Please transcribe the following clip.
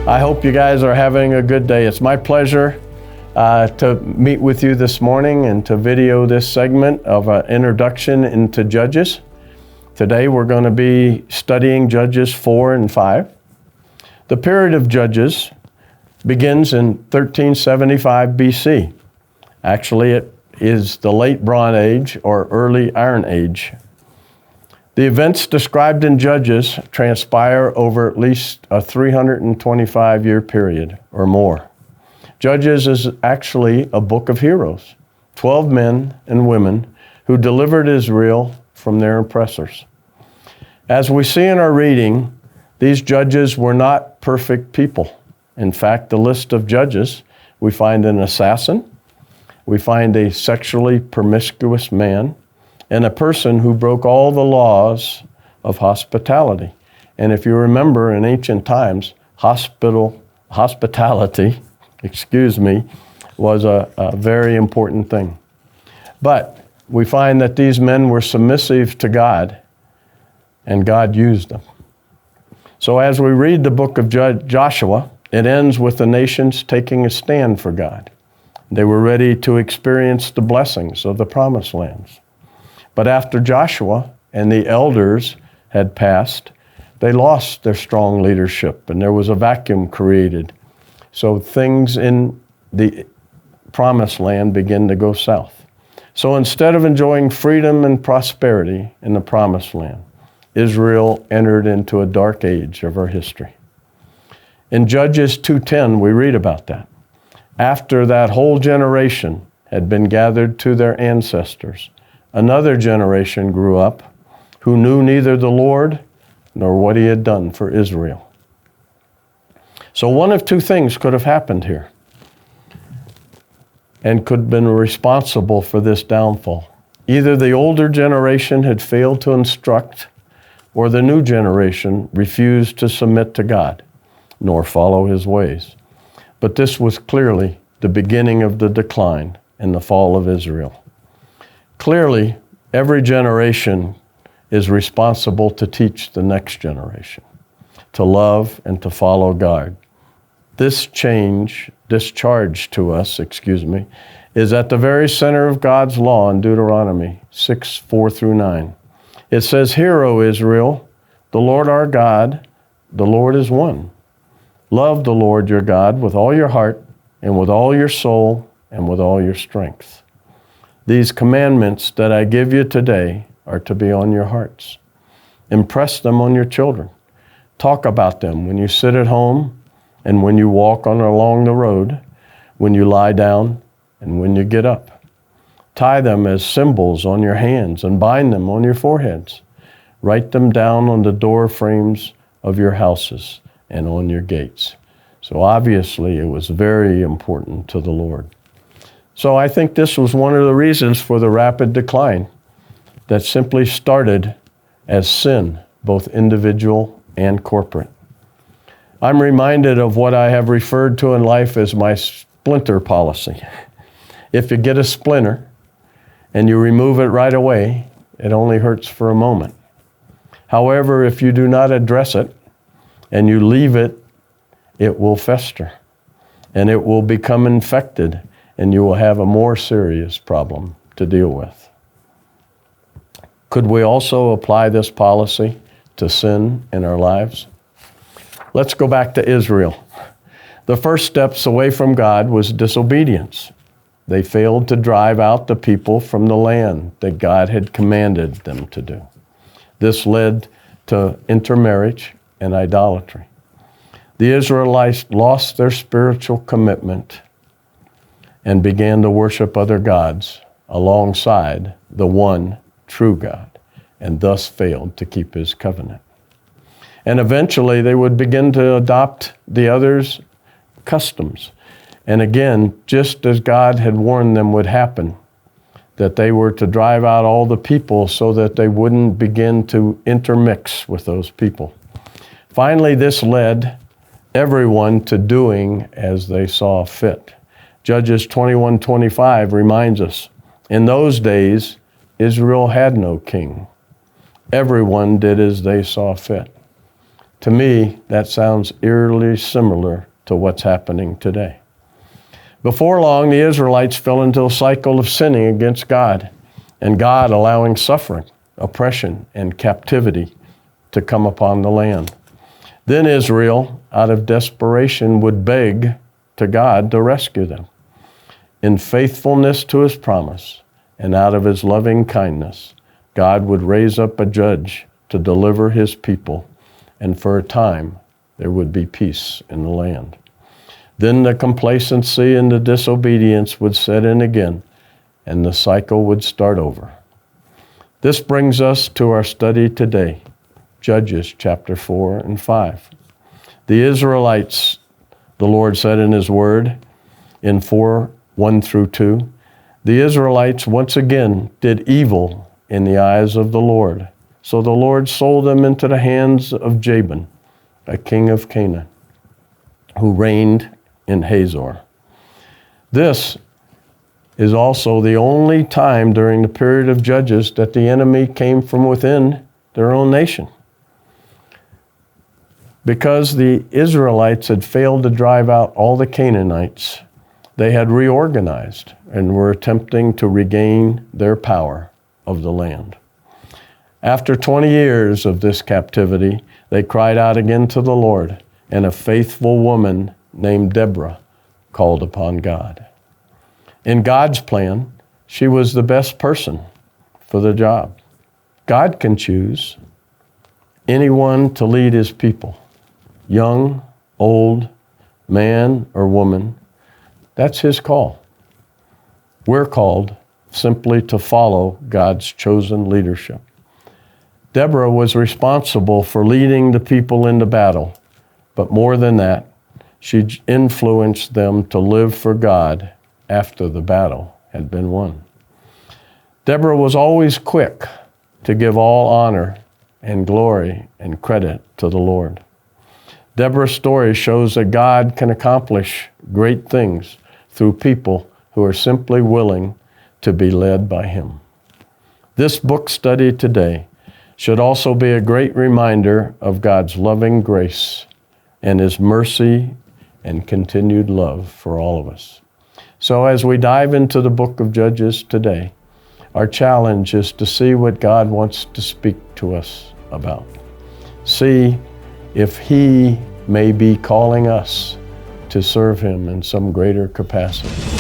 I hope you guys are having a good day. It's my pleasure to meet with you this morning and to video this segment of an introduction into Judges. Today we're going to be studying Judges 4 and 5. The period of Judges begins in 1375 BC. Actually, it is the late Bronze Age or early Iron Age. The events described in Judges transpire over at least a 325-year period or more. Judges is actually a book of heroes, 12 men and women who delivered Israel from their oppressors. As we see in our reading, these judges were not perfect people. In fact, the list of judges, we find an assassin, we find a sexually promiscuous man, and a person who broke all the laws of hospitality. And if you remember, in ancient times, hospitality, was a very important thing. But we find that these men were submissive to God, and God used them. So as we read the book of Joshua, it ends with the nations taking a stand for God. They were ready to experience the blessings of the promised lands. But after Joshua and the elders had passed, they lost their strong leadership and there was a vacuum created. So things in the promised land began to go south. So instead of enjoying freedom and prosperity in the promised land, Israel entered into a dark age of our history. In Judges 2:10, we read about that. After that whole generation had been gathered to their ancestors, another generation grew up who knew neither the Lord nor what he had done for Israel. So one of two things could have happened here and could have been responsible for this downfall. Either the older generation had failed to instruct, or the new generation refused to submit to God, nor follow his ways. But this was clearly the beginning of the decline and the fall of Israel. Clearly, every generation is responsible to teach the next generation, to love and to follow God. This charge to us, is at the very center of God's law in Deuteronomy 6:4-9. It says, "Hear, O Israel, the Lord our God, the Lord is one. Love the Lord your God with all your heart and with all your soul and with all your strength. These commandments that I give you today are to be on your hearts. Impress them on your children. Talk about them when you sit at home and when you walk along the road, when you lie down and when you get up. Tie them as symbols on your hands and bind them on your foreheads. Write them down on the door frames of your houses and on your gates." So obviously it was very important to the Lord. So I think this was one of the reasons for the rapid decline that simply started as sin, both individual and corporate. I'm reminded of what I have referred to in life as my splinter policy. If you get a splinter and you remove it right away, it only hurts for a moment. However, if you do not address it and you leave it, it will fester and it will become infected, and you will have a more serious problem to deal with. Could we also apply this policy to sin in our lives? Let's go back to Israel. The first steps away from God was disobedience. They failed to drive out the people from the land that God had commanded them to do. This led to intermarriage and idolatry. The Israelites lost their spiritual commitment and began to worship other gods alongside the one true God, and thus failed to keep his covenant. And eventually they would begin to adopt the others' customs. And again, just as God had warned them would happen, that they were to drive out all the people so that they wouldn't begin to intermix with those people. Finally, this led everyone to doing as they saw fit. Judges 21:25 reminds us, in those days, Israel had no king. Everyone did as they saw fit. To me, that sounds eerily similar to what's happening today. Before long, the Israelites fell into a cycle of sinning against God, and God allowing suffering, oppression, and captivity to come upon the land. Then Israel, out of desperation, would beg to God to rescue them. In faithfulness to his promise and out of his loving kindness, God would raise up a judge to deliver his people, and for a time there would be peace in the land. Then the complacency and the disobedience would set in again, and the cycle would start over. This brings us to our study today, Judges chapter 4 and 5. The Israelites, the Lord said in his word in 4:1 through 2, the Israelites once again did evil in the eyes of the Lord. So the Lord sold them into the hands of Jabin, a king of Canaan, who reigned in Hazor. This is also the only time during the period of Judges that the enemy came from within their own nation. Because the Israelites had failed to drive out all the Canaanites, they had reorganized and were attempting to regain their power of the land. After 20 years of this captivity, they cried out again to the Lord, and a faithful woman named Deborah called upon God. In God's plan, she was the best person for the job. God can choose anyone to lead his people, young, old, man, or woman. That's his call. We're called simply to follow God's chosen leadership. Deborah was responsible for leading the people into battle, but more than that, she influenced them to live for God after the battle had been won. Deborah was always quick to give all honor and glory and credit to the Lord. Deborah's story shows that God can accomplish great things through people who are simply willing to be led by him. This book study today should also be a great reminder of God's loving grace and his mercy and continued love for all of us. So as we dive into the book of Judges today, our challenge is to see what God wants to speak to us about. See if he may be calling us to serve him in some greater capacity.